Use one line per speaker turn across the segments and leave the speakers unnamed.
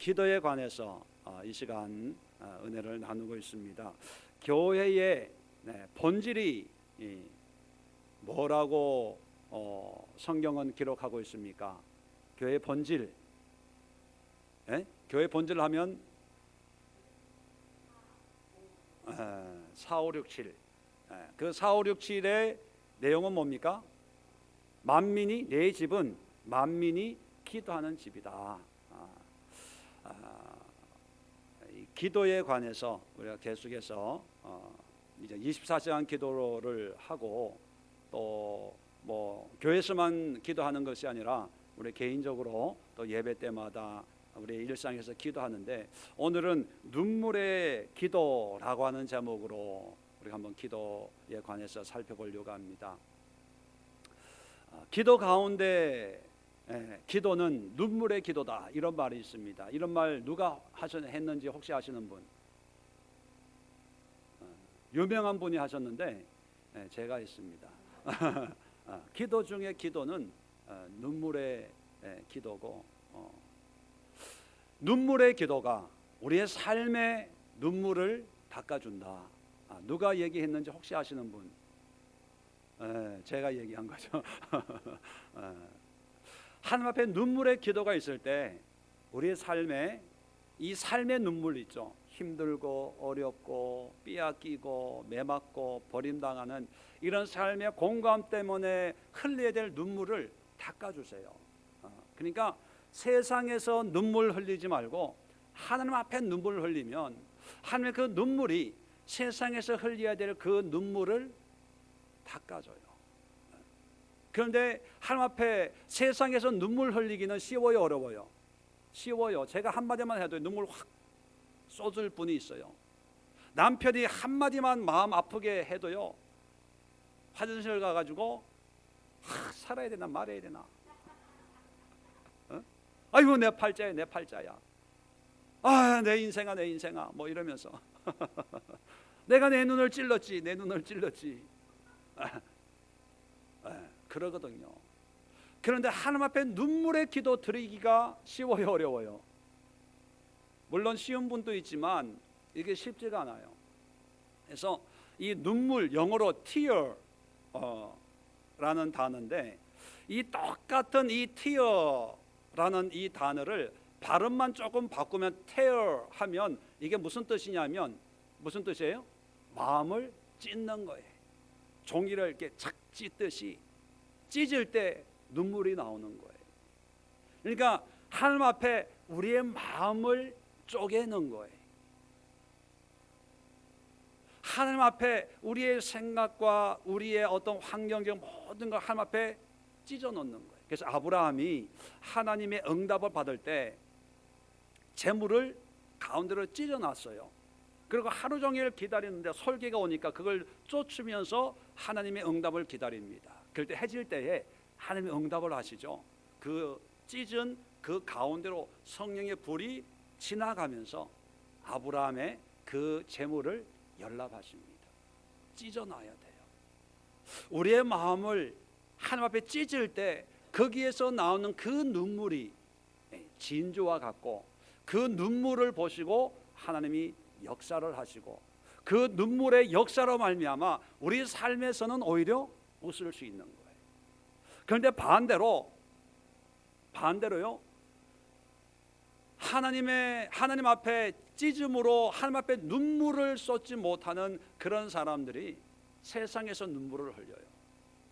기도에 관해서 이 시간 은혜를 나누고 있습니다. 교회의 본질이 뭐라고 성경은 기록하고 있습니까? 교회의 본질. 교회의 본질 하면 4, 5, 6, 7. 그 4, 5, 6, 7의 내용은 뭡니까? 만민이, 내 집은 만민이 기도하는 집이다. 기도에 관해서 우리가 계속해서 이제 24시간 기도를 하고 또 뭐 교회에서만 기도하는 것이 아니라 우리 개인적으로 또 예배 때마다 우리 일상에서 기도하는데, 오늘은 눈물의 기도라고 하는 제목으로 우리가 한번 기도에 관해서 살펴보려고 합니다. 기도 가운데 기도는 눈물의 기도다, 이런 말이 있습니다. 이런 말 누가 했는지 혹시 아시는 분? 유명한 분이 하셨는데 제가 했습니다. 기도 중에 기도는 눈물의 기도고, 눈물의 기도가 우리의 삶의 눈물을 닦아준다. 누가 얘기했는지 혹시 아시는 분? 제가 얘기한 거죠. 하나님 앞에 눈물의 기도가 있을 때 우리의 삶에 이 삶의 눈물 있죠. 힘들고 어렵고 삐약끼고 매맞고 버림당하는 이런 삶의 공감 때문에 흘려야 될 눈물을 닦아주세요. 그러니까 세상에서 눈물 흘리지 말고 하나님 앞에 눈물을 흘리면 하나님의 그 눈물이 세상에서 흘려야 될 그 눈물을 닦아줘요. 그런데 하나님 앞에 세상에서 눈물 흘리기는 쉬워요, 어려워요? 쉬워요. 제가 한마디만 해도 눈물 확 쏟을 분이 있어요. 남편이 한마디만 마음 아프게 해도요, 화장실 가가지고 살아야 되나 말아야 되나, 아이고 내 팔자야, 내 팔자야, 내 인생아, 내 인생아, 뭐 이러면서 내가 내 눈을 찔렀지, 내 눈을 찔렀지, 그러거든요. 그런데 하나님 앞에 눈물의 기도 드리기가 쉬워요, 어려워요? 물론 쉬운 분도 있지만 이게 쉽지가 않아요. 그래서 이 눈물, 영어로 tear 라는 단어인데, 이 똑같은 이 tear라는 이 단어를 발음만 조금 바꾸면 tear 하면 이게 무슨 뜻이냐면, 무슨 뜻이에요? 마음을 찢는 거예요. 종이를 이렇게 착 찢듯이 찢을 때 눈물이 나오는 거예요. 그러니까 하나님 앞에 우리의 마음을 쪼개는 거예요. 하나님 앞에 우리의 생각과 우리의 어떤 환경적 모든 걸 하나님 앞에 찢어 놓는 거예요. 그래서 아브라함이 하나님의 응답을 받을 때 재물을 가운데로 찢어 놨어요. 그리고 하루 종일 기다리는데 설계가 오니까 그걸 쫓으면서 하나님의 응답을 기다립니다. 그럴 때 해질 때에 하나님의 응답을 하시죠. 그 찢은 그 가운데로 성령의 불이 지나가면서 아브라함의 그 재물을 연락하십니다. 찢어놔야 돼요. 우리의 마음을 하나님 앞에 찢을 때 거기에서 나오는 그 눈물이 진주와 같고, 그 눈물을 보시고 하나님이 역사를 하시고, 그 눈물의 역사로 말미암아 우리 삶에서는 오히려 웃을 수 있는 거예요. 그런데 반대로요, 하나님 앞에 찢음으로 하나님 앞에 눈물을 쏟지 못하는 그런 사람들이 세상에서 눈물을 흘려요.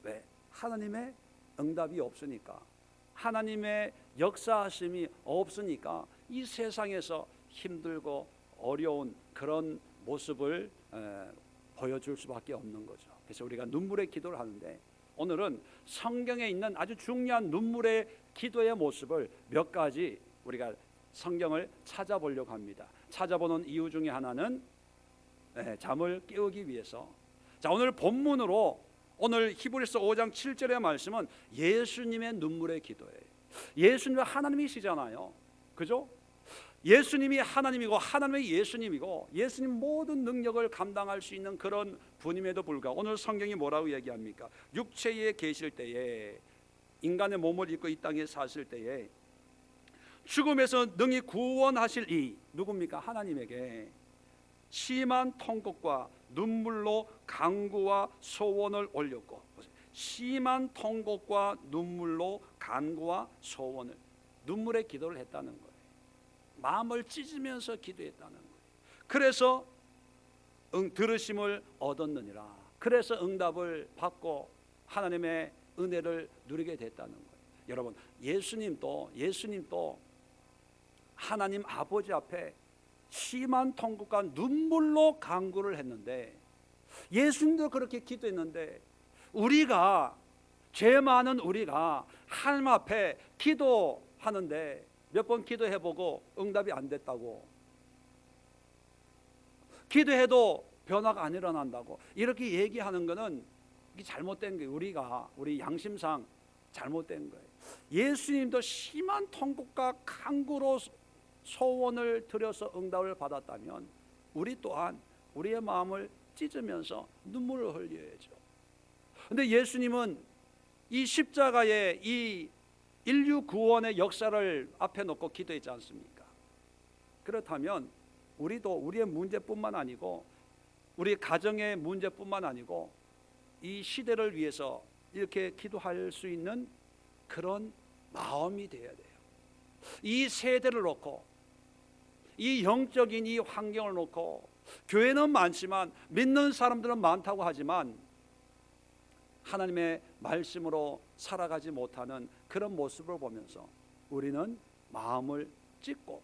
왜? 하나님의 응답이 없으니까, 하나님의 역사하심이 없으니까 이 세상에서 힘들고 어려운 그런 모습을 보여줄 수밖에 없는 거죠. 그래서 우리가 눈물의 기도를 하는데, 오늘은 성경에 있는 아주 중요한 눈물의 기도의 모습을 몇 가지 우리가 성경을 찾아보려고 합니다. 찾아보는 이유 중에 하나는 잠을 깨우기 위해서. 자, 오늘 본문으로 오늘 히브리서 5장 7절의 말씀은 예수님의 눈물의 기도예요. 예수님은 하나님이시잖아요, 그죠? 예수님이 하나님이고 하나님의 예수님이고 예수님 모든 능력을 감당할 수 있는 그런 분임에도 불구하고 오늘 성경이 뭐라고 얘기합니까? 육체에 계실 때에, 인간의 몸을 입고 이 땅에 사실 때에 죽음에서 능히 구원하실 이 누굽니까? 하나님에게 심한 통곡과 눈물로 간구와 소원을 올렸고, 심한 통곡과 눈물로 간구와 소원을, 눈물의 기도를 했다는 거예요. 마음을 찢으면서 기도했다는 거예요. 그래서 들으심을 얻었느니라. 그래서 응답을 받고 하나님의 은혜를 누리게 됐다는 거예요. 여러분, 예수님도 하나님 아버지 앞에 심한 통곡과 눈물로 간구를 했는데, 예수님도 그렇게 기도했는데, 우리가, 죄 많은 우리가 하나님 앞에 기도하는데 몇 번 기도해보고 응답이 안 됐다고, 기도해도 변화가 안 일어난다고 이렇게 얘기하는 것은 이게 잘못된 거예요. 우리 양심상 잘못된 거예요. 예수님도 심한 통곡과 간구로 소원을 드려서 응답을 받았다면, 우리 또한 우리의 마음을 찢으면서 눈물을 흘려야죠. 그런데 예수님은 이 십자가의 이 인류 구원의 역사를 앞에 놓고 기도했지 않습니까? 그렇다면 우리도 우리의 문제뿐만 아니고, 우리 가정의 문제뿐만 아니고, 이 시대를 위해서 이렇게 기도할 수 있는 그런 마음이 되어야 돼요. 이 세대를 놓고, 이 영적인 이 환경을 놓고, 교회는 많지만 믿는 사람들은 많다고 하지만 하나님의 말씀으로 살아가지 못하는 그런 모습을 보면서 우리는 마음을 찢고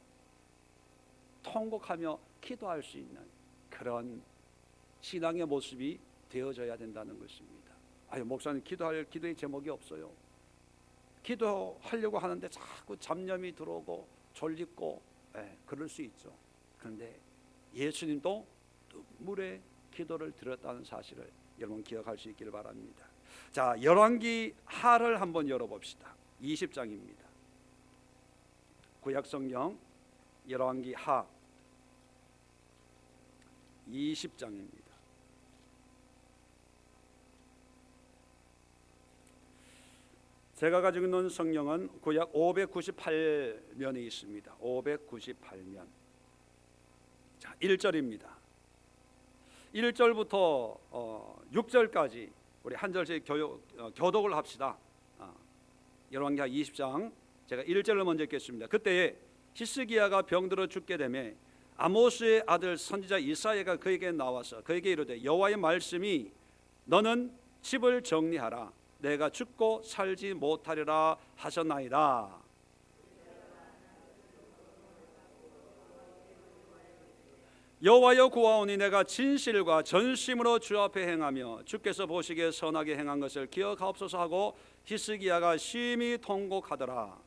통곡하며 기도할 수 있는 그런 신앙의 모습이 되어져야 된다는 것입니다. 아유, 목사님 기도의 제목이 없어요. 기도하려고 하는데 자꾸 잡념이 들어오고 졸리고, 그럴 수 있죠. 그런데 예수님도 눈물의 기도를 드렸다는 사실을 여러분 기억할 수 있기를 바랍니다. 자, 열왕기 하를 한번 열어봅시다. 20장입니다. 구약성경 열왕기 하 20장입니다. 제가 가지고 있는 성경은 구약 598면이 있습니다. 598면. 자, 1절입니다. 1절부터 6절까지 우리 한 절씩 교독을 합시다. 열왕기하 20장 제가 1절을 먼저 읽겠습니다. 그때에 히스기야가 병들어 죽게 되매 아모스의 아들 선지자 이사야가 그에게 나와서 그에게 이르되, 여호와의 말씀이 너는 집을 정리하라, 내가 죽고 살지 못하리라 하셨나이다. 여호와여 구하오니 내가 진실과 전심으로 주 앞에 행하며 주께서 보시기에 선하게 행한 것을 기억하옵소서 하고 히스기야가 심히 통곡하더라.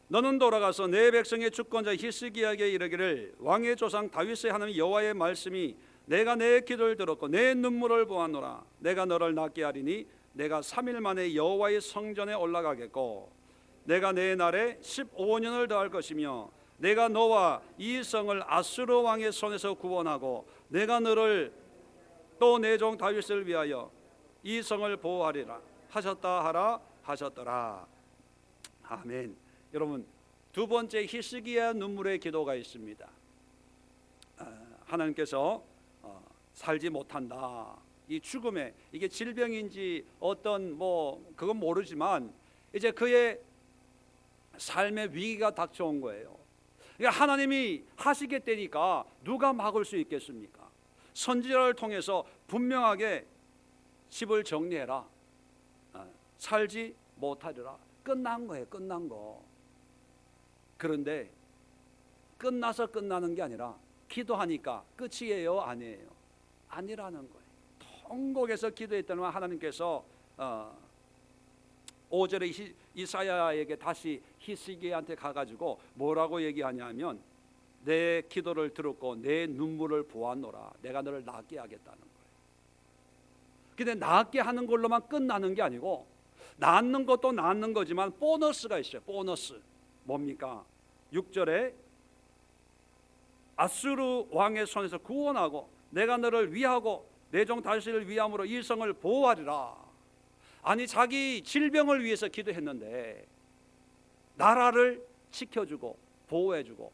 너는 돌아가서 내 백성의 주권자 히스기야에게 이르기를, 왕의 조상 다윗의 하나님 여호와의 말씀이 내가 내 기도를 들었고 내 눈물을 보았노라. 내가 너를 낫게 하리니 내가 3일 만에 여호와의 성전에 올라가겠고 내가 내 날에 15년을 더할 것이며 내가 너와 이 성을 아수르 왕의 손에서 구원하고 내가 너를 또 내 종 다윗을 위하여 이 성을 보호하리라 하셨다 하라 하셨더라. 아멘. 여러분, 두 번째 히스기야 눈물의 기도가 있습니다. 하나님께서 살지 못한다, 이 죽음에, 이게 질병인지 어떤 그건 모르지만 이제 그의 삶의 위기가 닥쳐온 거예요. 그러니까 하나님이 하시겠다니까 누가 막을 수 있겠습니까? 선지자를 통해서 분명하게 집을 정리해라, 살지 못하리라. 끝난 거예요. 끝난 거. 그런데 끝나서 끝나는 게 아니라 기도하니까 끝이에요, 아니에요? 아니라는 거예요. 통곡해서 기도했더니 하나님께서 5절에 이사야에게 다시 히스기야한테 가가지고 뭐라고 얘기하냐면, 내 기도를 들었고 내 눈물을 보았노라, 내가 너를 낫게 하겠다는 거예요. 근데 낫게 하는 걸로만 끝나는 게 아니고, 낫는 것도 낫는 거지만 보너스가 있어요. 보너스. 뭡니까? 6절에 아수르 왕의 손에서 구원하고 내가 너를 위하고 내 종 다윗을 위함으로 이 성을 보호하리라. 아니 자기 질병을 위해서 기도했는데 나라를 지켜주고 보호해주고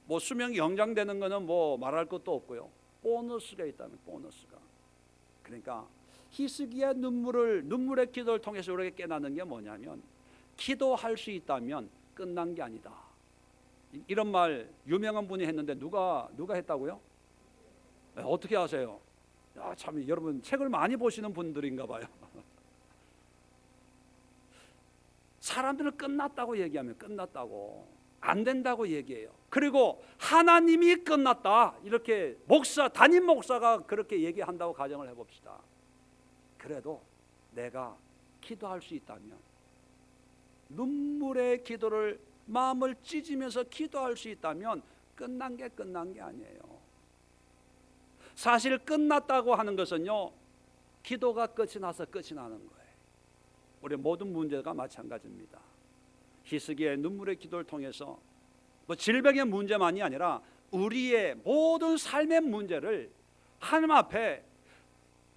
뭐 수명이 연장되는 거는 뭐 말할 것도 없고요. 보너스가 있다면 보너스가. 그러니까 히스기야 눈물의 기도를 통해서 우리에게 깨닫는 게 뭐냐면 기도할 수 있다면 끝난 게 아니다. 이런 말 유명한 분이 했는데 누가 했다고요? 네, 어떻게 아세요? 야, 참 여러분 책을 많이 보시는 분들인가 봐요. 사람들은 끝났다고 얘기하면 끝났다고, 안 된다고 얘기해요. 그리고 하나님이 끝났다 이렇게 담임 목사가 그렇게 얘기한다고 가정을 해봅시다. 그래도 내가 기도할 수 있다면, 눈물의 기도를 마음을 찢으면서 기도할 수 있다면 끝난 게 아니에요. 사실 끝났다고 하는 것은요, 기도가 끝이 나서 끝이 나는 거예요. 우리 모든 문제가 마찬가지입니다. 히스기야의 눈물의 기도를 통해서 뭐 질병의 문제만이 아니라 우리의 모든 삶의 문제를 하나님 앞에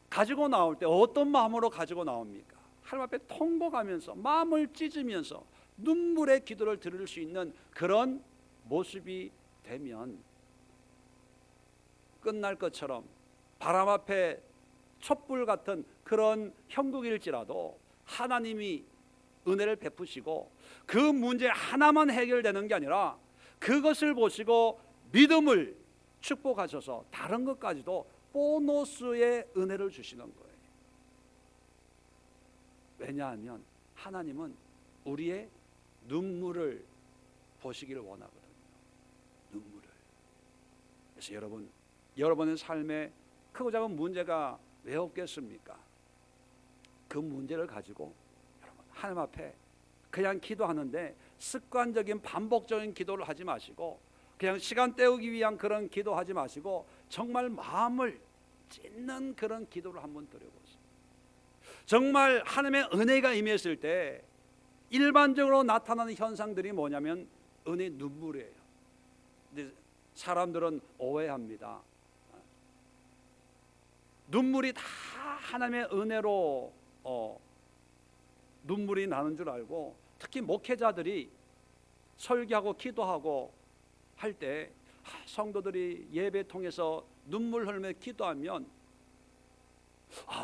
가지고 나올 때 어떤 마음으로 가지고 나옵니까? 하나님 앞에 통곡하면서 마음을 찢으면서 눈물의 기도를 들을 수 있는 그런 모습이 되면 끝날 것처럼 바람 앞에 촛불 같은 그런 형국일지라도 하나님이 은혜를 베푸시고 그 문제 하나만 해결되는 게 아니라 그것을 보시고 믿음을 축복하셔서 다른 것까지도 보너스의 은혜를 주시는 거예요. 왜냐하면 하나님은 우리의 눈물을 보시기를 원하거든요. 눈물을. 그래서 여러분의 삶에 크고 작은 문제가 왜 없겠습니까? 그 문제를 가지고 여러분 하나님 앞에 그냥 기도하는데 습관적인 반복적인 기도를 하지 마시고 그냥 시간 때우기 위한 그런 기도하지 마시고 정말 마음을 찢는 그런 기도를 한번 드려보세요. 정말 하나님의 은혜가 임했을 때 일반적으로 나타나는 현상들이 뭐냐면 은혜의 눈물이에요. 근데 사람들은 오해합니다. 눈물이 다 하나님의 은혜로 눈물이 나는 줄 알고, 특히 목회자들이 설교하고 기도하고 할 때 성도들이 예배 통해서 눈물 흘리며 기도하면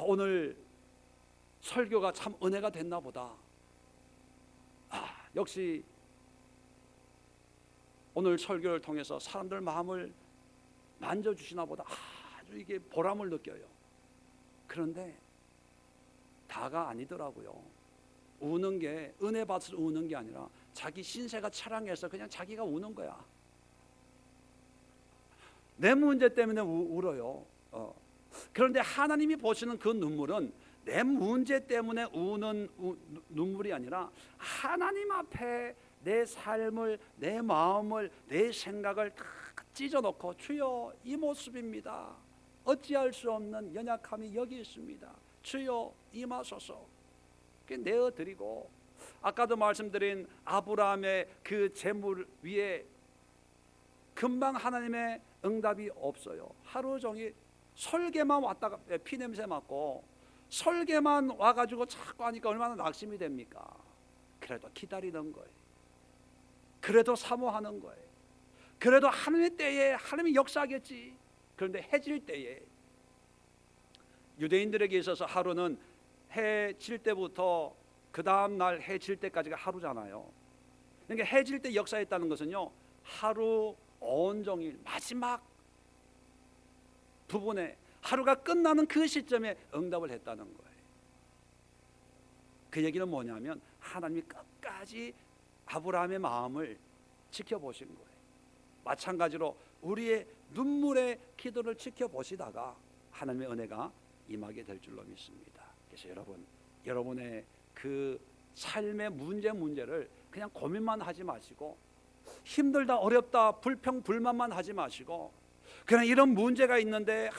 오늘 설교가 참 은혜가 됐나 보다. 역시 오늘 설교를 통해서 사람들 마음을 만져주시나 보다. 아주 이게 보람을 느껴요. 그런데 다가 아니더라고요. 우는 게 은혜 받아서 우는 게 아니라 자기 신세가 차량해서 그냥 자기가 우는 거야. 내 문제 때문에 울어요. 그런데 하나님이 보시는 그 눈물은 내 문제 때문에 우는 눈물이 아니라 하나님 앞에 내 삶을, 내 마음을, 내 생각을 다 찢어놓고 주여 이 모습입니다. 어찌할 수 없는 연약함이 여기 있습니다. 주여 임하소서. 내어드리고, 아까도 말씀드린 아브라함의 그 재물 위에 금방 하나님의 응답이 없어요. 하루 종일 설계만 왔다가 피냄새 맡고 설계만 와가지고 자꾸 하니까 얼마나 낙심이 됩니까? 그래도 기다리는 거예요. 그래도 사모하는 거예요. 그래도 하나님의 때에 하나님이 역사하겠지. 그런데 해질 때에, 유대인들에게 있어서 하루는 해 질 때부터 그 다음 날 해 질 때까지가 하루잖아요. 그러니까 해 질 때 역사했다는 것은요, 하루 온종일 마지막 부분에 하루가 끝나는 그 시점에 응답을 했다는 거예요. 그 얘기는 뭐냐면 하나님이 끝까지 아브라함의 마음을 지켜보신 거예요. 마찬가지로 우리의 눈물의 기도를 지켜보시다가 하나님의 은혜가 임하게 될 줄로 믿습니다. 그래서 여러분의 그 삶의 문제를 그냥 고민만 하지 마시고, 힘들다 어렵다 불평불만만 하지 마시고, 그냥 이런 문제가 있는데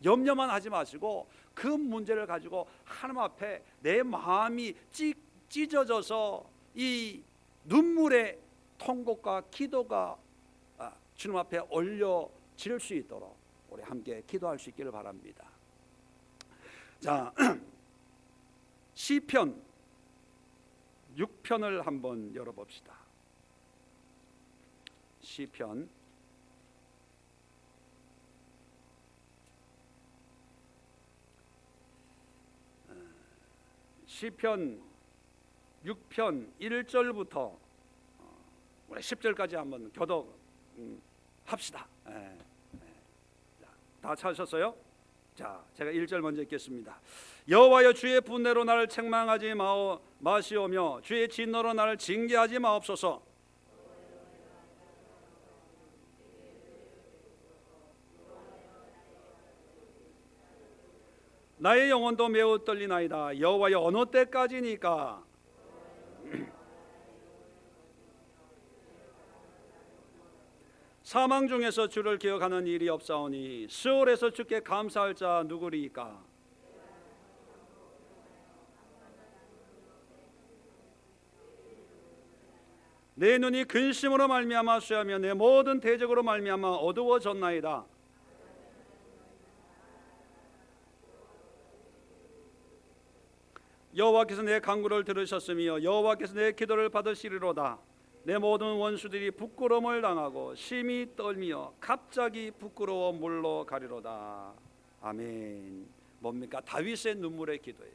염려만 하지 마시고 그 문제를 가지고 하나님 앞에 내 마음이 찢어져서 이 눈물의 통곡과 기도가 주님 앞에 올려질 수 있도록 우리 함께 기도할 수 있기를 바랍니다. 자, 시편 6편을 한번 열어봅시다. 시편 6편 1절부터 우리 10절까지 한번 교독 합시다. 다 찾으셨어요? 자, 제가 1절 먼저 읽겠습니다. 여호와여, 주의 분내로 나를 책망하지 마시오며 주의 진노로 나를 징계하지 마옵소서. 나의 영혼도 매우 떨리나이다. 여호와여, 어느 때까지니까? 사망 중에서 주를 기억하는 일이 없사오니 스올에서 주께 감사할 자 누구리이까? 내 눈이 근심으로 말미암아 쇠하며 내 모든 대적으로 말미암아 어두워졌나이다. 여호와께서 내 간구를 들으셨으며 여호와께서 내 기도를 받으시리로다. 내 모든 원수들이 부끄러움을 당하고 심히 떨며 갑자기 부끄러워 물러가리로다. 아멘. 뭡니까? 다윗의 눈물의 기도예요.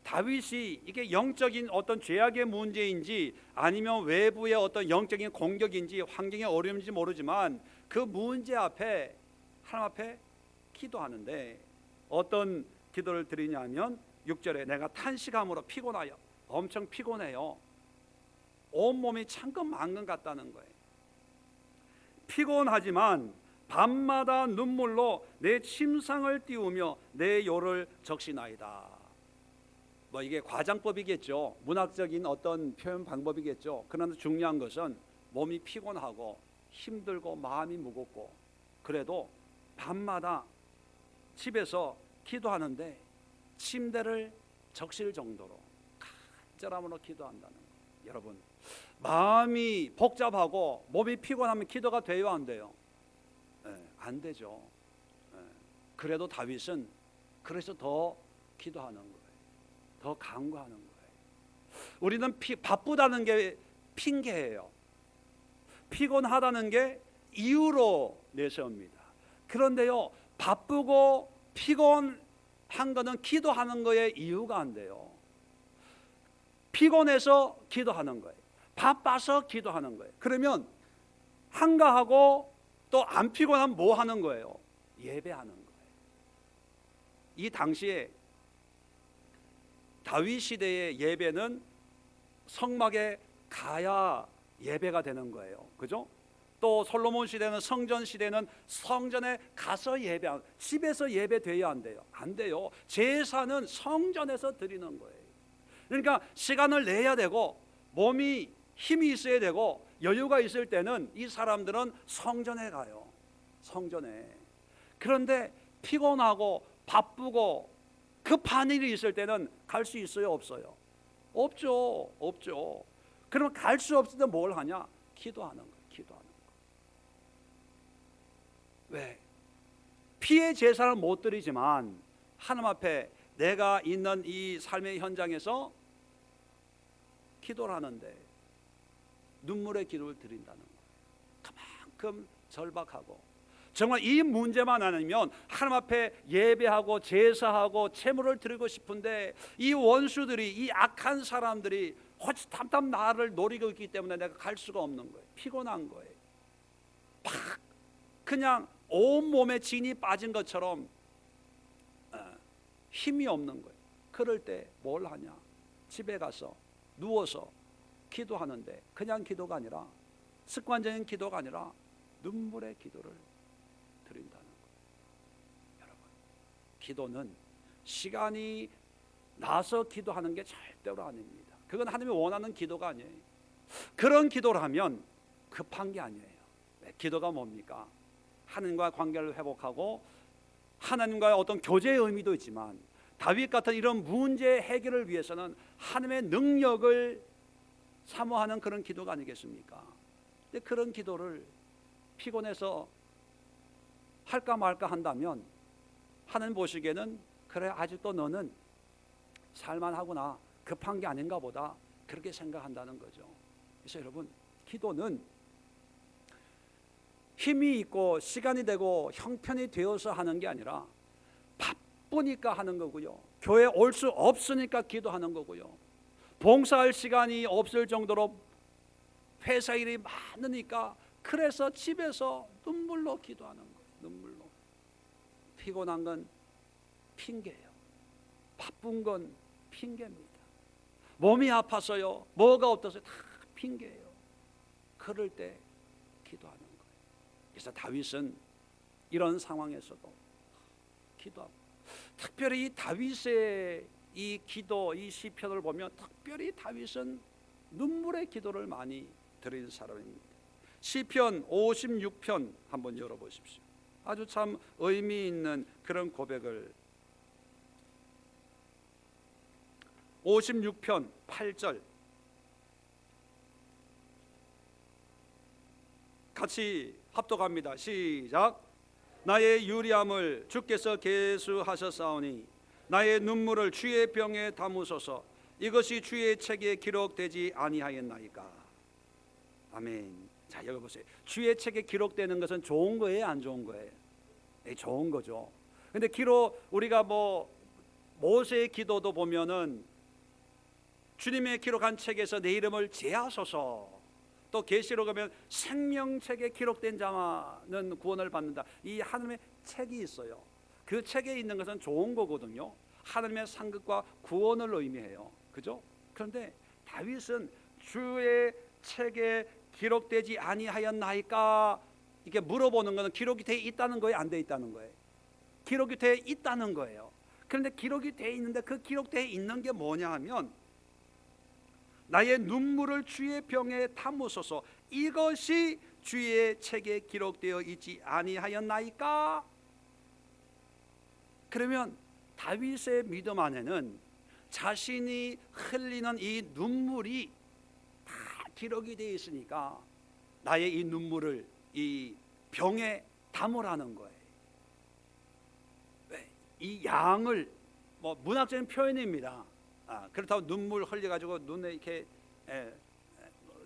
다윗이 이게 영적인 어떤 죄악의 문제인지 아니면 외부의 어떤 영적인 공격인지 환경의 어려움인지 모르지만 그 문제 앞에 하나님 앞에 기도하는데 어떤 기도를 드리냐면 6절에 내가 탄식함으로 피곤하여 엄청 피곤해요. 온몸이 창금 망금 같다는 거예요. 피곤하지만 밤마다 눈물로 내 침상을 띄우며 내 요를 적시나이다. 뭐 이게 과장법이겠죠. 문학적인 어떤 표현 방법이겠죠. 그러나 중요한 것은 몸이 피곤하고 힘들고 마음이 무겁고 그래도 밤마다 집에서 기도하는데 침대를 적실 정도로 간절함으로 기도한다는 거예요. 여러분, 마음이 복잡하고 몸이 피곤하면 기도가 돼요, 안 돼요? 안 되죠. 그래도 다윗은 그래서 더 기도하는 거예요. 더 간구하는 거예요. 우리는 바쁘다는 게 핑계예요. 피곤하다는 게 이유로 내세웁니다. 그런데요, 바쁘고 피곤한 거는 기도하는 거에 이유가 안 돼요. 피곤해서 기도하는 거예요. 바빠서 기도하는 거예요. 그러면 한가하고 또 안 피곤하면 뭐 하는 거예요? 예배하는 거예요. 이 당시에 다윗 시대의 예배는 성막에 가야 예배가 되는 거예요. 그죠? 또 솔로몬 시대는 성전 시대는 성전에 가서 집에서 예배돼야 안 돼요. 안 돼요. 제사는 성전에서 드리는 거예요. 그러니까 시간을 내야 되고 몸이 힘이 있어야 되고 여유가 있을 때는 이 사람들은 성전에 가요. 성전에. 그런데 피곤하고 바쁘고 급한 일이 있을 때는 갈 수 있어요, 없어요? 없죠. 없죠. 그러면 갈 수 없을 때 뭘 하냐? 기도하는 거예요. 기도하는 거. 왜? 피의 제사를 못 드리지만 하나님 앞에 내가 있는 이 삶의 현장에서 기도를 하는데 눈물의 기도를 드린다는 거예요. 그만큼 절박하고 정말 이 문제만 아니면 하나님 앞에 예배하고 제사하고 제물을 드리고 싶은데 이 원수들이 이 악한 사람들이 호치탐탐 나를 노리고 있기 때문에 내가 갈 수가 없는 거예요. 피곤한 거예요. 막 그냥 온몸에 진이 빠진 것처럼 힘이 없는 거예요. 그럴 때 뭘 하냐? 집에 가서 누워서 기도하는데 그냥 기도가 아니라 습관적인 기도가 아니라 눈물의 기도를 드린다는 거예요. 여러분, 기도는 시간이 나서 기도하는 게 절대로 아닙니다. 그건 하나님이 원하는 기도가 아니에요. 그런 기도를 하면 급한 게 아니에요. 기도가 뭡니까? 하나님과 관계를 회복하고 하나님과의 어떤 교제의 의미도 있지만 다윗 같은 이런 문제 해결을 위해서는 하나님의 능력을 사모하는 그런 기도가 아니겠습니까? 근데 그런 기도를 피곤해서 할까 말까 한다면 하나님 보시기에는 그래 아직도 너는 살만하구나, 급한 게 아닌가 보다, 그렇게 생각한다는 거죠. 그래서 여러분, 기도는 힘이 있고 시간이 되고 형편이 되어서 하는 게 아니라 바쁘니까 하는 거고요, 교회 올 수 없으니까 기도하는 거고요, 봉사할 시간이 없을 정도로 회사 일이 많으니까 그래서 집에서 눈물로 기도하는 거예요. 눈물로. 피곤한 건 핑계예요. 바쁜 건 핑계입니다. 몸이 아파서요, 뭐가 없어서 다 핑계예요. 그럴 때 기도하는 거예요. 그래서 다윗은 이런 상황에서도 기도하고, 특별히 이 다윗의 이 기도, 이 시편을 보면 특별히 다윗은 눈물의 기도를 많이 드린 사람입니다. 시편 56편 한번 열어보십시오. 아주 참 의미 있는 그런 고백을, 56편 8절 같이 합독합니다. 시작. 나의 유리함을 주께서 계수하셨사오니 나의 눈물을 주의 병에 담으소서. 이것이 주의 책에 기록되지 아니하였나이까. 아멘. 자, 여기 보세요. 주의 책에 기록되는 것은 좋은 거예요, 안 좋은 거예요? 네, 좋은 거죠. 근데 우리가 모세의 기도도 보면은 주님의 기록한 책에서 내 이름을 제하소서, 또 계시록 하면 생명책에 기록된 자만은 구원을 받는다. 이 하나님의 책이 있어요. 그 책에 있는 것은 좋은 거거든요. 하나님의 상급과 구원을 의미해요. 그죠? 그런데 다윗은 주의 책에 기록되지 아니하였나이까, 이게 물어보는 것은 기록이 돼 있다는 거예요, 안 돼 있다는 거예요? 기록이 돼 있다는 거예요. 그런데 기록이 돼 있는데 그 기록돼 있는 게 뭐냐 하면, 나의 눈물을 주의 병에 담으소서. 이것이 주의 책에 기록되어 있지 아니하였나이까. 그러면 다윗의 믿음 안에는 자신이 흘리는 이 눈물이 다 기록이 되어 있으니까 나의 이 눈물을 이 병에 담으라는 거예요. 왜? 이 양을 문학적인 표현입니다. 그렇다고 눈물 흘려가지고 눈에 이렇게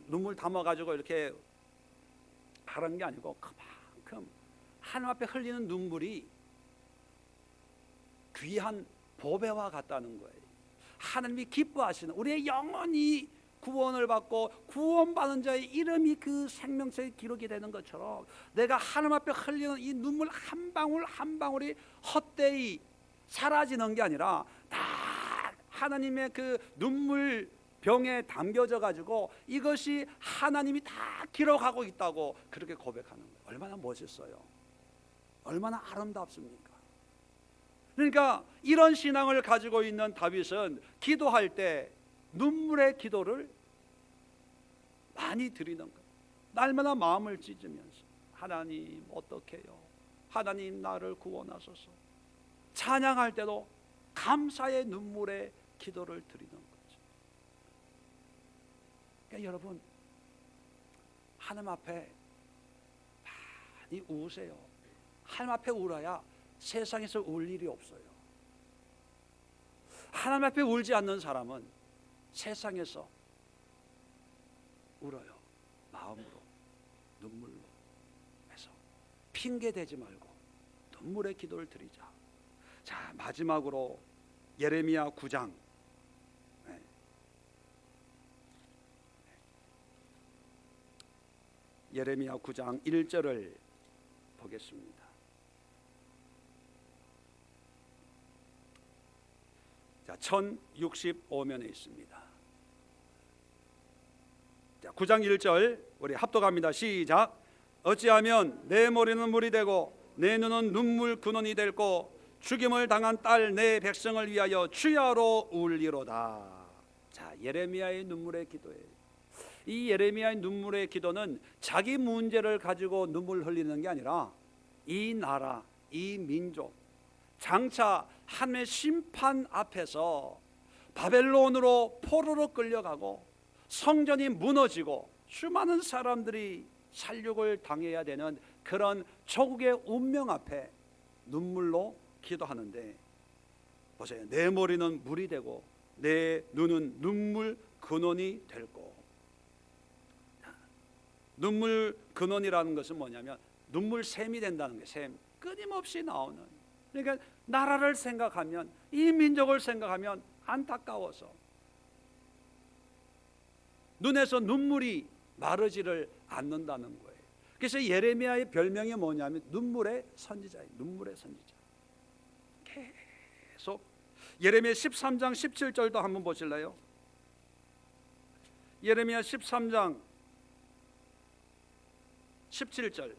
눈물 담아가지고 이렇게 하는 게 아니고, 그만큼 하나님 앞에 흘리는 눈물이 귀한 보배와 같다는 거예요. 하나님이 기뻐하시는, 우리의 영혼이 구원을 받고 구원받은 자의 이름이 그 생명책에 기록이 되는 것처럼, 내가 하나님 앞에 흘리는 이 눈물 한 방울 한 방울이 헛되이 사라지는 게 아니라 다 하나님의 그 눈물 병에 담겨져 가지고 이것이 하나님이 다 기록하고 있다고 그렇게 고백하는 거예요. 얼마나 멋있어요. 얼마나 아름답습니까? 그러니까 이런 신앙을 가지고 있는 다윗은 기도할 때 눈물의 기도를 많이 드리는 거예요. 날마다 마음을 찢으면서, 하나님 어떻게 해요? 하나님 나를 구원하소서. 찬양할 때도 감사의 눈물의 기도를 드리는 거죠. 그러니까 여러분, 하나님 앞에 많이 우세요. 하나님 앞에 울어야 세상에서 울 일이 없어요. 하나님 앞에 울지 않는 사람은 세상에서 울어요. 마음으로, 눈물로 해서 핑계 대지 말고 눈물의 기도를 드리자. 자, 마지막으로 예레미야 9장, 예레미야 9장 1절을 보겠습니다. 자, 1065면에 있습니다. 자, 9장 1절 우리 합독합니다. 시작. 어찌하면 내 머리는 물이 되고 내 눈은 눈물 근원이 될고 죽임을 당한 딸 내 백성을 위하여 주야로 울리로다. 자, 예레미야의 눈물의 기도예요. 이 예레미야의 눈물의 기도는 자기 문제를 가지고 눈물 흘리는 게 아니라 이 나라, 이 민족, 장차 하나님의 심판 앞에서 바벨론으로 포로로 끌려가고 성전이 무너지고 수많은 사람들이 살육을 당해야 되는 그런 조국의 운명 앞에 눈물로 기도하는데, 보세요. 내 머리는 물이 되고 내 눈은 눈물 근원이 될 거. 눈물 근원이라는 것은 뭐냐면 눈물 샘이 된다는 거예요. 샘, 끊임없이 나오는. 그러니까 나라를 생각하면, 이 민족을 생각하면 안타까워서 눈에서 눈물이 마르지를 않는다는 거예요. 그래서 예레미야의 별명이 뭐냐면 눈물의 선지자예요. 눈물의 선지자. 계속 예레미야 13장 17절도 한번 보실래요? 예레미야 13장 17절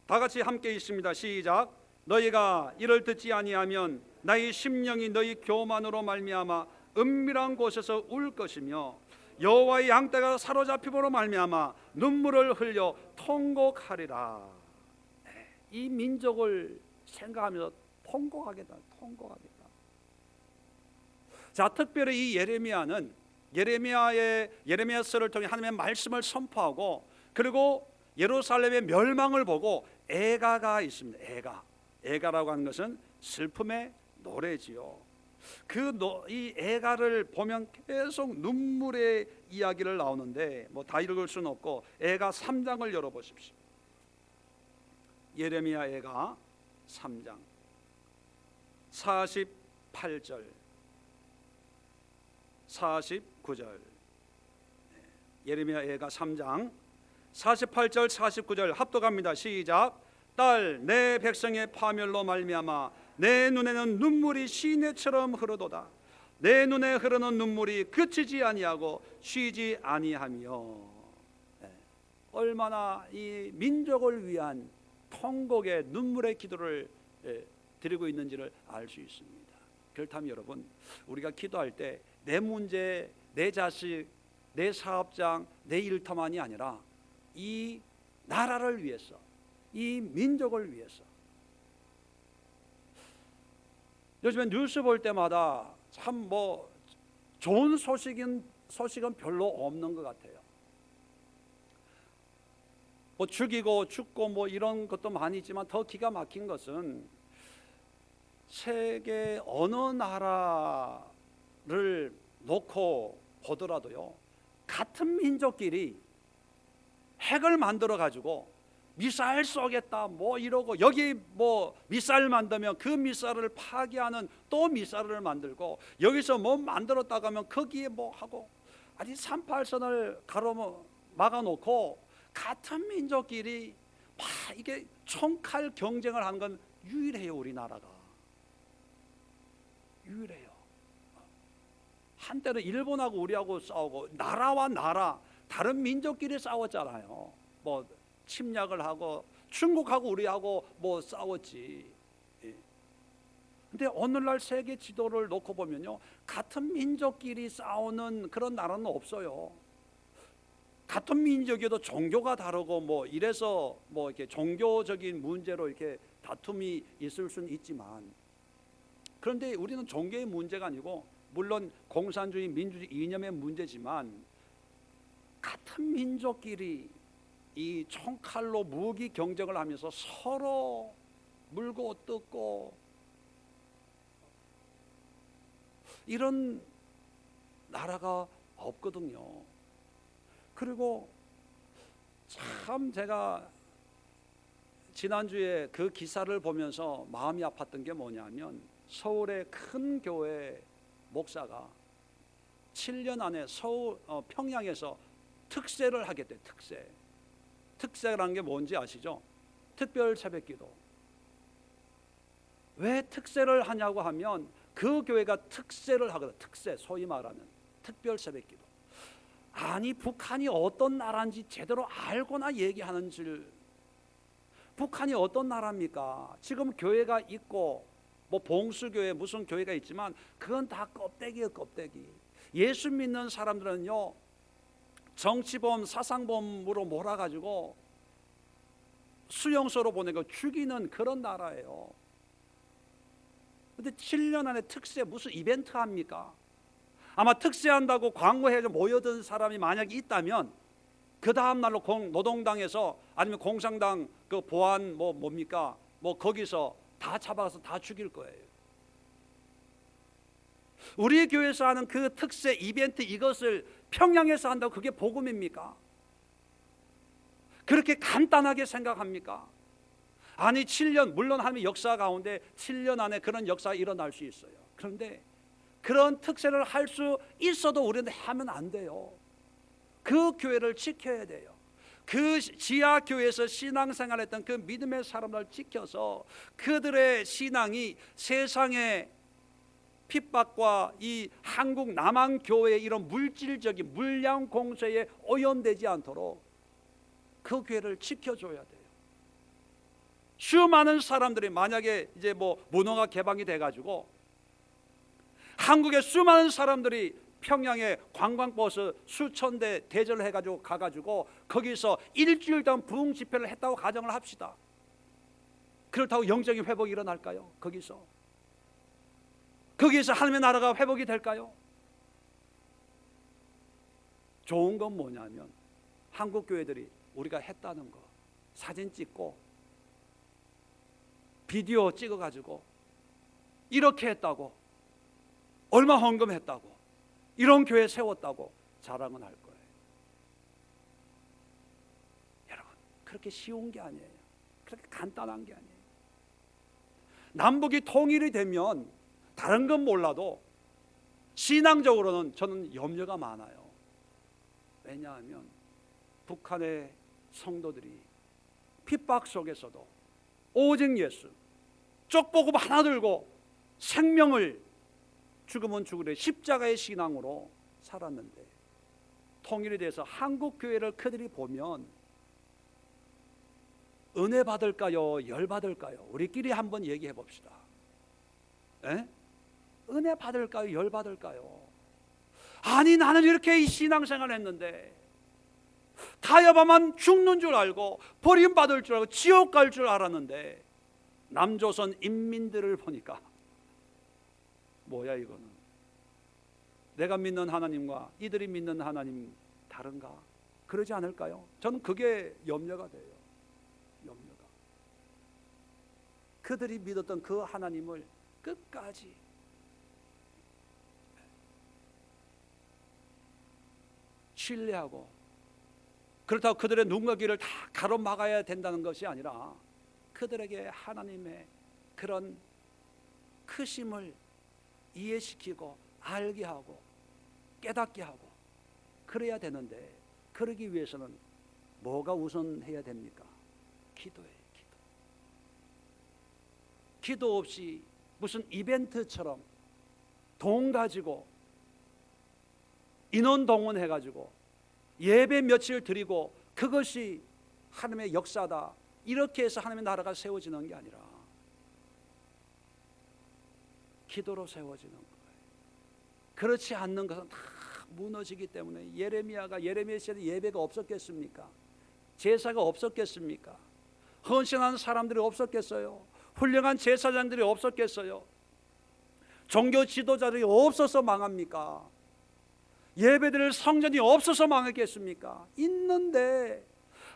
다 같이 함께 읽습니다. 시작. 너희가 이를 듣지 아니하면 나의 심령이 너희 교만으로 말미암아 은밀한 곳에서 울 것이며 여호와의 양떼가 사로잡힘으로 말미암아 눈물을 흘려 통곡하리라. 이 민족을 생각하면서 통곡하겠다. 자, 특별히 이 예레미야는 예레미야서를 통해 하나님의 말씀을 선포하고, 그리고 예루살렘의 멸망을 보고 애가가 있습니다. 애가라고 하는 것은 슬픔의 노래지요. 이 애가를 보면 계속 눈물의 이야기를 나오는데 뭐 다 읽을 수는 없고 애가 3장을 열어보십시오. 예레미야 애가 3장 48절 49절. 예레미야 애가 3장 48절 49절 합독합니다. 시작. 딸, 내 백성의 파멸로 말미암아 내 눈에는 눈물이 시내처럼 흐르도다. 내 눈에 흐르는 눈물이 그치지 아니하고 쉬지 아니하며. 얼마나 이 민족을 위한 통곡의 눈물의 기도를 드리고 있는지를 알 수 있습니다. 그렇다면 여러분, 우리가 기도할 때 내 문제, 내 자식, 내 사업장, 내 일터만이 아니라 이 나라를 위해서, 이 민족을 위해서. 요즘에 뉴스 볼 때마다 참 뭐 좋은 소식은 별로 없는 것 같아요. 뭐 죽이고 죽고 뭐 이런 것도 많이 있지만 더 기가 막힌 것은 세계 어느 나라를 놓고 보더라도요, 같은 민족끼리 핵을 만들어 가지고 미사일 쏘겠다 뭐 이러고, 여기 뭐 미사일 만들면 그 미사일을 파괴하는 또 미사일을 만들고, 여기서 뭐 만들었다가 하면 거기에 뭐 하고, 아니 38선을 막아 놓고 같은 민족끼리 막 이게 총칼 경쟁을 하는 건 유일해요. 우리나라가 유일해요. 한때는 일본하고 우리하고 싸우고, 나라와 나라 다른 민족끼리 싸웠잖아요. 뭐 침략을 하고 중국하고 우리하고 뭐 싸웠지. 근데 오늘날 세계 지도를 놓고 보면요, 같은 민족끼리 싸우는 그런 나라는 없어요. 같은 민족에도 종교가 다르고 뭐 이래서 뭐 이렇게 종교적인 문제로 이렇게 다툼이 있을 수는 있지만, 그런데 우리는 종교의 문제가 아니고, 물론 공산주의 민주주의 이념의 문제지만, 같은 민족끼리 이 총칼로 무기 경쟁을 하면서 서로 물고 뜯고 이런 나라가 없거든요. 그리고 참 제가 지난주에 그 기사를 보면서 마음이 아팠던 게 뭐냐면, 서울의 큰 교회 목사가 7년 안에 평양에서 특세를 하겠대. 특세라는 게 뭔지 아시죠? 특별 새벽기도. 왜 특세를 하냐고 하면, 그 교회가 특세를 하거든. 특세, 소위 말하는 특별 새벽기도. 아니, 북한이 어떤 나라인지 제대로 알고나 얘기하는 줄. 북한이 어떤 나라입니까? 지금 교회가 있고 뭐 봉수교회 무슨 교회가 있지만 그건 다 껍데기예요. 껍데기. 예수 믿는 사람들은요, 정치범 사상범으로 몰아가지고 수용소로 보내고 죽이는 그런 나라예요. 근데 7년 안에 특세 무슨 이벤트 합니까? 아마 특세한다고 광고해서 모여든 사람이 만약에 있다면 그 다음 날로 노동당에서 아니면 공산당 그 보안 뭡니까? 뭐 거기서 다 잡아가서 다 죽일 거예요. 우리 교회에서 하는 그 특세 이벤트 이것을 평양에서 한다고 그게 복음입니까? 그렇게 간단하게 생각합니까? 아니 7년, 물론 하나님의 역사 가운데 7년 안에 그런 역사가 일어날 수 있어요. 그런데 그런 특세를 할 수 있어도 우리는 하면 안 돼요. 그 교회를 지켜야 돼요. 그 지하 교회에서 신앙생활했던 그 믿음의 사람들을 지켜서 그들의 신앙이 세상의 핍박과 이 한국 남한 교회의 이런 물질적인 물량 공세에 오염되지 않도록 그 교회를 지켜줘야 돼요. 수많은 사람들이 만약에 이제 뭐 문화가 개방이 돼가지고 한국의 수많은 사람들이 평양에 관광버스 수천 대 대절을 해가지고 가가지고 거기서 일주일 동안 부흥 집회를 했다고 가정을 합시다. 그렇다고 영적인 회복이 일어날까요? 거기에서 하나님의 나라가 회복이 될까요? 좋은 건 뭐냐면 한국 교회들이 우리가 했다는 거 사진 찍고 비디오 찍어가지고 이렇게 했다고, 얼마 헌금했다고, 이런 교회 세웠다고 자랑은 할 거예요. 여러분, 그렇게 쉬운 게 아니에요. 그렇게 간단한 게 아니에요. 남북이 통일이 되면 다른 건 몰라도 신앙적으로는 저는 염려가 많아요. 왜냐하면 북한의 성도들이 핍박 속에서도 오직 예수, 쪽복음 하나 들고 생명을 죽으면 죽으래 십자가의 신앙으로 살았는데 통일에 대해서 한국 교회를 그들이 보면 은혜 받을까요? 열 받을까요? 우리끼리 한번 얘기해 봅시다. 에? 은혜 받을까요? 열 받을까요? 아니 나는 이렇게 신앙생활 했는데 타협하면 죽는 줄 알고 버림받을 줄 알고 지옥 갈 줄 알았는데 남조선 인민들을 보니까 뭐야 이거는, 내가 믿는 하나님과 이들이 믿는 하나님 다른가? 그러지 않을까요? 저는 그게 염려가 돼요. 염려가. 그들이 믿었던 그 하나님을 끝까지 신뢰하고, 그렇다고 그들의 눈과 귀를 다 가로막아야 된다는 것이 아니라 그들에게 하나님의 그런 크심을 이해시키고 알게 하고 깨닫게 하고 그래야 되는데, 그러기 위해서는 뭐가 우선해야 됩니까? 기도예요. 기도 없이 무슨 이벤트처럼 돈 가지고 인원 동원해가지고 예배 며칠 드리고 그것이 하나님의 역사다, 이렇게 해서 하나님의 나라가 세워지는 게 아니라 기도로 세워지는 거예요. 그렇지 않는 것은 다 무너지기 때문에 예레미야 시대에 예배가 없었겠습니까? 제사가 없었겠습니까? 헌신하는 사람들이 없었겠어요? 훌륭한 제사장들이 없었겠어요? 종교 지도자들이 없어서 망합니까? 예배드릴 성전이 없어서 망했겠습니까? 있는데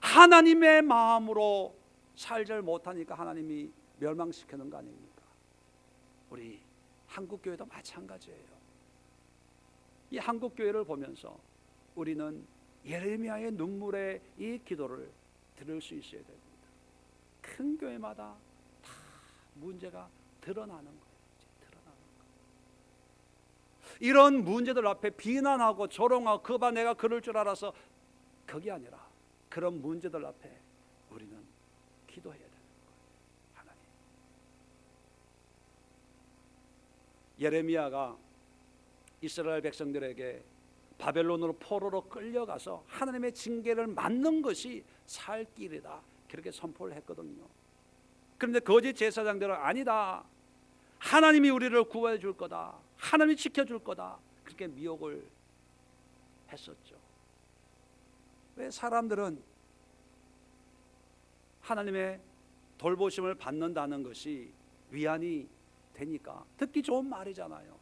하나님의 마음으로 살질 못하니까 하나님이 멸망시키는 거 아닙니까? 우리 한국교회도 마찬가지예요. 이 한국교회를 보면서 우리는 예레미야의 눈물의 이 기도를 들을 수 있어야 됩니다. 큰 교회마다 다 문제가 드러나는 거예요. 이런 문제들 앞에 비난하고 조롱하고 그 봐 내가 그럴 줄 알아서, 그게 아니라 그런 문제들 앞에 우리는 기도해야 되는 거예요. 하나님, 예레미야가 이스라엘 백성들에게 바벨론으로 포로로 끌려가서 하나님의 징계를 맞는 것이 살 길이다, 그렇게 선포를 했거든요. 그런데 거짓 제사장들은 아니다, 하나님이 우리를 구원해 줄 거다, 하나님이 지켜줄 거다, 그렇게 미혹을 했었죠. 왜 사람들은 하나님의 돌보심을 받는다는 것이 위안이 되니까, 듣기 좋은 말이잖아요.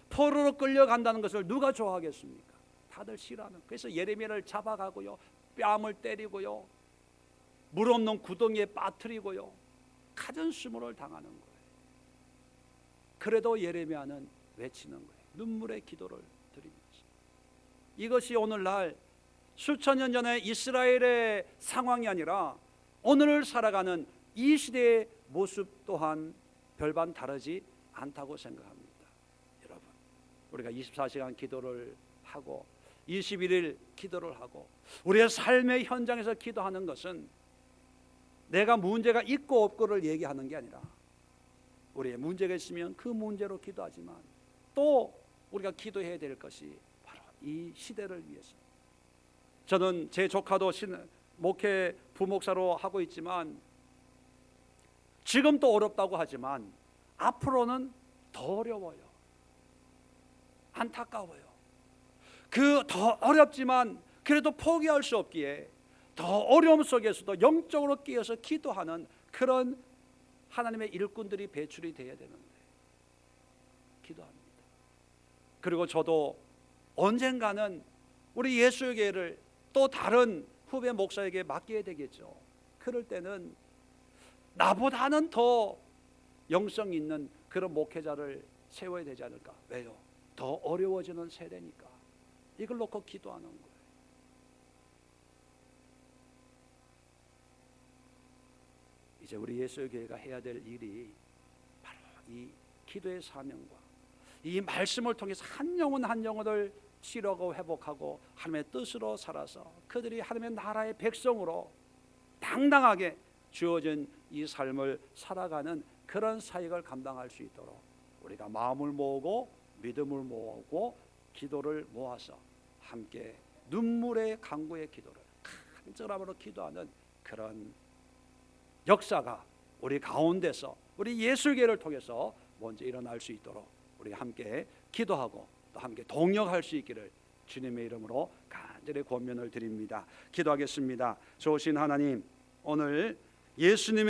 포로로 끌려간다는 것을 누가 좋아하겠습니까? 다들 싫어하는. 그래서 예레미야를 잡아가고요, 뺨을 때리고요, 물 없는 구덩이에 빠뜨리고요, 가전수모를 당하는 거예요. 그래도 예레미야는 외치는 거예요. 눈물의 기도를 드립니다. 이것이 오늘날 수천 년 전에 이스라엘의 상황이 아니라 오늘을 살아가는 이 시대의 모습 또한 별반 다르지 않다고 생각합니다. 여러분, 우리가 24시간 기도를 하고 21일 기도를 하고 우리의 삶의 현장에서 기도하는 것은 내가 문제가 있고 없고를 얘기하는 게 아니라 우리의 문제가 있으면 그 문제로 기도하지만 또 우리가 기도해야 될 것이 바로 이 시대를 위해서. 저는 제 조카도 목회 부목사로 하고 있지만 지금도 어렵다고 하지만 앞으로는 더 어려워요. 안타까워요. 그 더 어렵지만 그래도 포기할 수 없기에 더 어려움 속에서도 영적으로 끼어서 기도하는 그런 하나님의 일꾼들이 배출이 되어야 되는데 기도합니다. 그리고 저도 언젠가는 우리 예수교회를 또 다른 후배 목사에게 맡겨야 되겠죠. 그럴 때는 나보다는 더 영성 있는 그런 목회자를 세워야 되지 않을까. 왜요? 더 어려워지는 세대니까. 이걸 놓고 기도하는 거예요. 이제 우리 예수교회가 해야 될 일이 바로 이 기도의 사명과 이 말씀을 통해서 한 영혼 한 영혼을 치료하고 회복하고 하나님의 뜻으로 살아서 그들이 하나님의 나라의 백성으로 당당하게 주어진 이 삶을 살아가는 그런 사역을 감당할 수 있도록 우리가 마음을 모으고 믿음을 모으고 기도를 모아서 함께 눈물의 간구의 기도를 간절함으로 기도하는 그런 역사가 우리 가운데서 우리 예수교회를 통해서 먼저 일어날 수 있도록 우리 함께 기도하고 또 함께 동역할 수 있기를 주님의 이름으로 간절히 권면을 드립니다. 기도하겠습니다. 좋으신 하나님, 오늘 예수님의